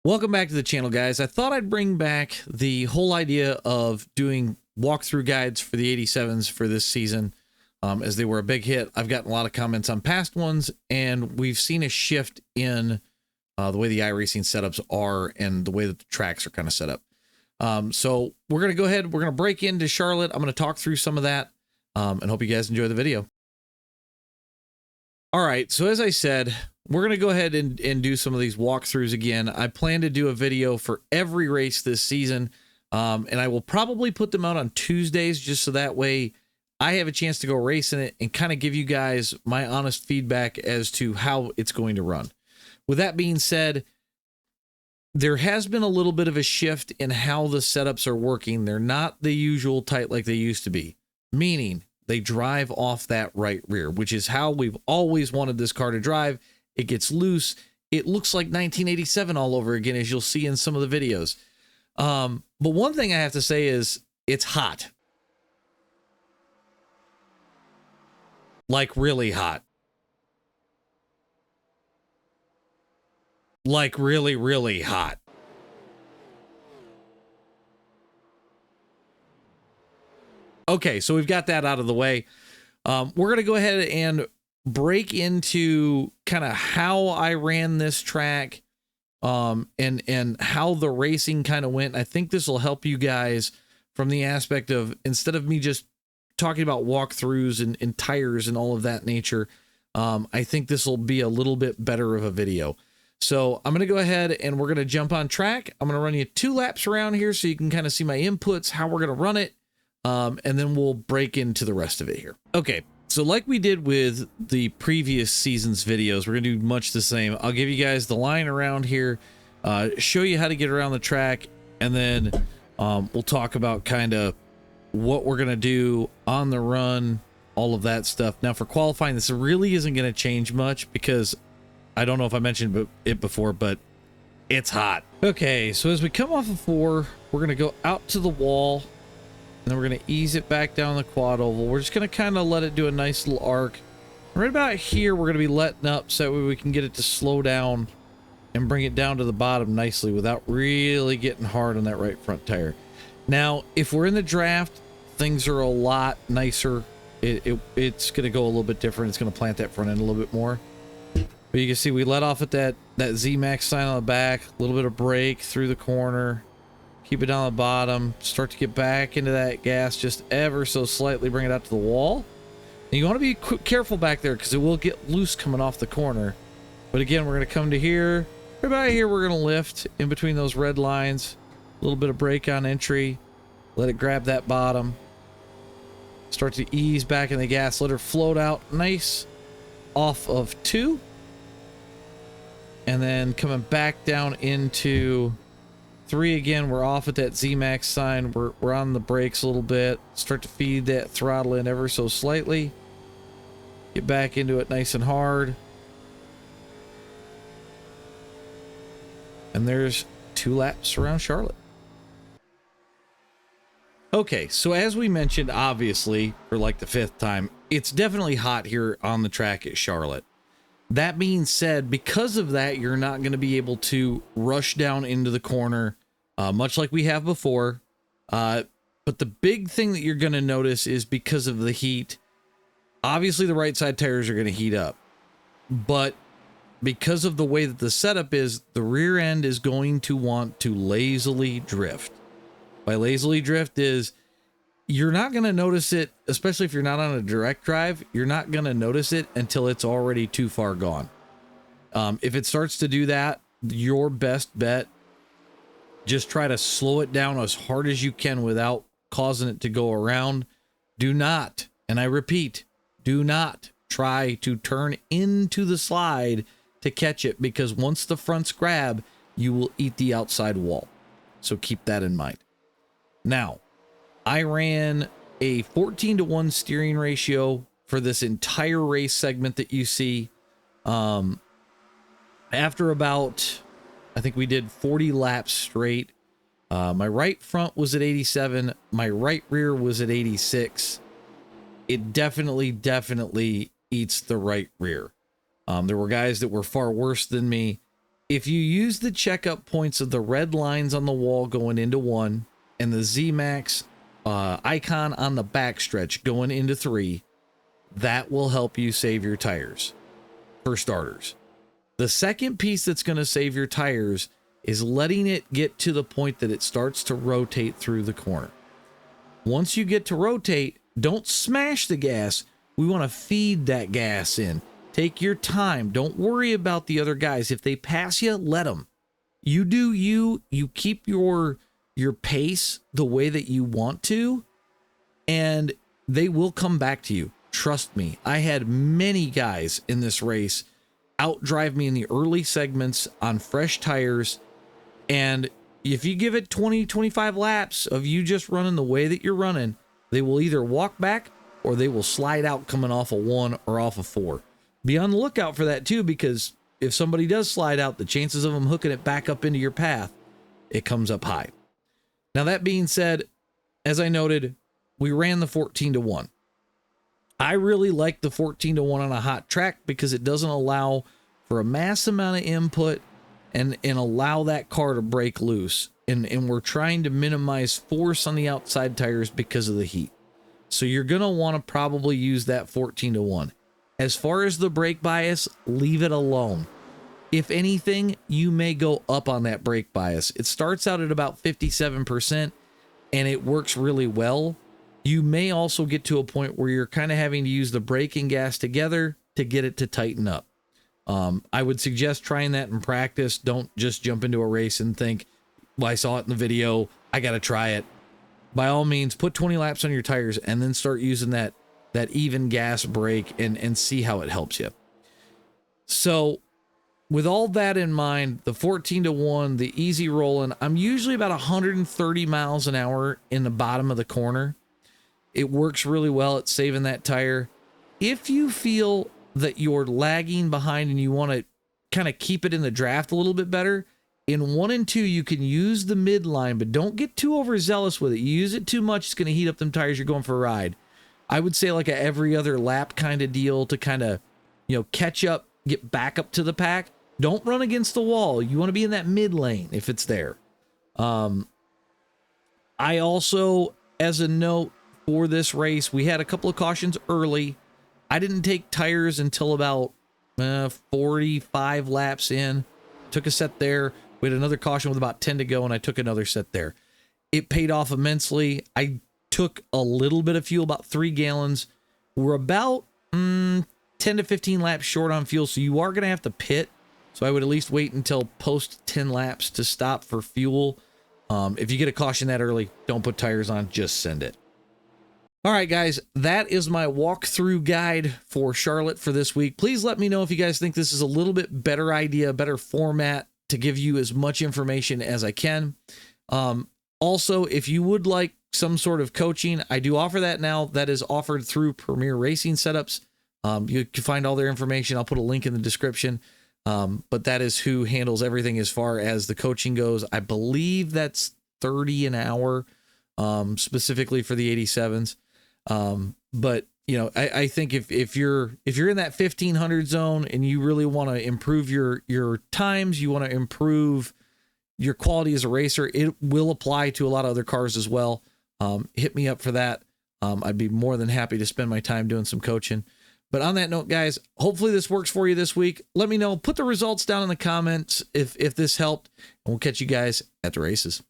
Welcome back to the channel, guys. I thought I'd bring back the whole idea of doing walkthrough guides for the 87s for this season, as they were a big hit. I've gotten a lot of comments on past ones, and we've seen a shift in the way the iRacing setups are and the way that the tracks are kind of set up. So we're going to go ahead. We're going to break into Charlotte. I'm going to talk through some of that, and hope you guys enjoy the video. All right, so as I said, we're going to go ahead and do some of these walkthroughs again. I plan to do a video for every race this season, and I will probably put them out on Tuesdays just so that way I have a chance to go race in it and kind of give you guys my honest feedback as to how it's going to run. With that being said, there has been a little bit of a shift in how the setups are working. They're not the usual tight like they used to be, meaning they drive off that right rear, which is how we've always wanted this car to drive. It gets loose. It looks like 1987 all over again, as you'll see in some of the videos. But one thing I have to say is it's hot. Like really hot. Like really, really hot. Okay, so we've got that out of the way. We're going to go ahead and break into kind of how I ran this track, and how the racing kind of went. I think this will help you guys from the aspect of, instead of me just talking about walkthroughs and tires and all of that nature, I think this will be a little bit better of a video. So I'm going to go ahead and we're going to jump on track. I'm going to run you 2 laps around here so you can kind of see my inputs, how we're going to run it. And then we'll break into the rest of it here. Okay, so like we did with the previous season's videos, we're gonna do much the same. I'll give you guys the line around here, show you how to get around the track, and then we'll talk about kind of what we're gonna do on the run, all of that stuff. Now for qualifying, this really isn't gonna change much because I don't know if I mentioned it before, but it's hot. Okay, so as we come off of 4, we're gonna go out to the wall. And then we're going to ease it back down the quad oval. We're just going to kind of let it do a nice little arc. Right about here, we're going to be letting up so that way we can get it to slow down and bring it down to the bottom nicely without really getting hard on that right front tire. Now, if we're in the draft, things are a lot nicer. It's going to go a little bit different. It's going to plant that front end a little bit more. But you can see we let off at that Z-Max sign on the back, a little bit of brake through the corner. Keep it down the bottom, start to get back into that gas just ever so slightly, bring it out to the wall. And you want to be careful back there because it will get loose coming off the corner. But again, we're going to come to here. Right about here, we're going to lift in between those red lines. A little bit of brake on entry. Let it grab that bottom. Start to ease back in the gas. Let her float out nice off of 2. And then coming back down into 3 again, we're off at that Z-Max sign. We're on the brakes a little bit. Start to feed that throttle in ever so slightly. Get back into it nice and hard. And there's 2 laps around Charlotte. Okay, so as we mentioned, obviously, for like the 5th time, it's definitely hot here on the track at Charlotte. That being said, because of that, you're not going to be able to rush down into the corner, much like we have before. But the big thing that you're going to notice is because of the heat, obviously the right side tires are going to heat up. But because of the way that the setup is, the rear end is going to want to lazily drift. By lazily drift is, you're not going to notice it, especially if you're not on a direct drive, you're not going to notice it until it's already too far gone. If it starts to do that, your best bet, just try to slow it down as hard as you can without causing it to go around. Do not, and I repeat, do not try to turn into the slide to catch it, because once the fronts grab, you will eat the outside wall. So keep that in mind. Now, I ran a 14-to-1 steering ratio for this entire race segment that you see. After about, I think we did 40 laps straight. My right front was at 87. My right rear was at 86. It definitely eats the right rear. There were guys that were far worse than me. If you use the checkup points of the red lines on the wall going into 1 and the ZMAX icon on the backstretch going into 3, that will help you save your tires, for starters. The second piece that's going to save your tires is letting it get to the point that it starts to rotate through the corner. Once you get to rotate, don't smash the gas. We want to feed that gas in. Take your time. Don't worry about the other guys. If they pass you, let them. You do you. You keep your pace the way that you want to, and they will come back to you. Trust me. I had many guys in this race outdrive me in the early segments on fresh tires, and if you give it 20-25 laps of you just running the way that you're running, they will either walk back or they will slide out coming off a 1 or off a 4. Be on the lookout for that too, because if somebody does slide out, the chances of them hooking it back up into your path, it comes up high. Now, that being said, as I noted, we ran the 14-1. I really like the 14-1 on a hot track because it doesn't allow for a mass amount of input and allow that car to break loose. And we're trying to minimize force on the outside tires because of the heat. So you're going to want to probably use that 14-1. As far as the brake bias, leave it alone. If anything, you may go up on that brake bias. It starts out at about 57% and it works really well. You may also get to a point where you're kind of having to use the brake and gas together to get it to tighten up. I would suggest trying that in practice. Don't just jump into a race and think, well, I saw it in the video, I got to try it. By all means, put 20 laps on your tires and then start using that even gas brake and see how it helps you. So with all that in mind, the 14-1, the easy rolling, I'm usually about 130 miles an hour in the bottom of the corner. It works really well at saving that tire. If you feel that you're lagging behind and you want to kind of keep it in the draft a little bit better, in 1 and 2, you can use the midline, but don't get too overzealous with it. You use it too much, it's going to heat up them tires. You're going for a ride. I would say like a every other lap kind of deal to kind of, catch up, get back up to the pack. Don't run against the wall. You want to be in that mid lane if it's there. I also, as a note for this race, we had a couple of cautions early. I didn't take tires until about 45 laps in. Took a set there. We had another caution with about 10 to go, and I took another set there. It paid off immensely. I took a little bit of fuel, about 3 gallons. We're about 10 to 15 laps short on fuel, so you are going to have to pit. So I would at least wait until post 10 laps to stop for fuel. If you get a caution that early, don't put tires on, just send it. All right, guys, that is my walkthrough guide for Charlotte for this week. Please let me know if you guys think this is a little bit better idea, better format to give you as much information as I can. Also, if you would like some sort of coaching, I do offer that now. That is offered through Premier Racing Setups. You can find all their information. I'll put a link in the description. But that is who handles everything as far as the coaching goes. I believe that's $30 an hour, specifically for the 87s. But I think if you're in that 1500 zone and you really want to improve your times, you want to improve your quality as a racer, it will apply to a lot of other cars as well. Hit me up for that. I'd be more than happy to spend my time doing some coaching. But on that note, guys, hopefully this works for you this week. Let me know. Put the results down in the comments if this helped, and we'll catch you guys at the races.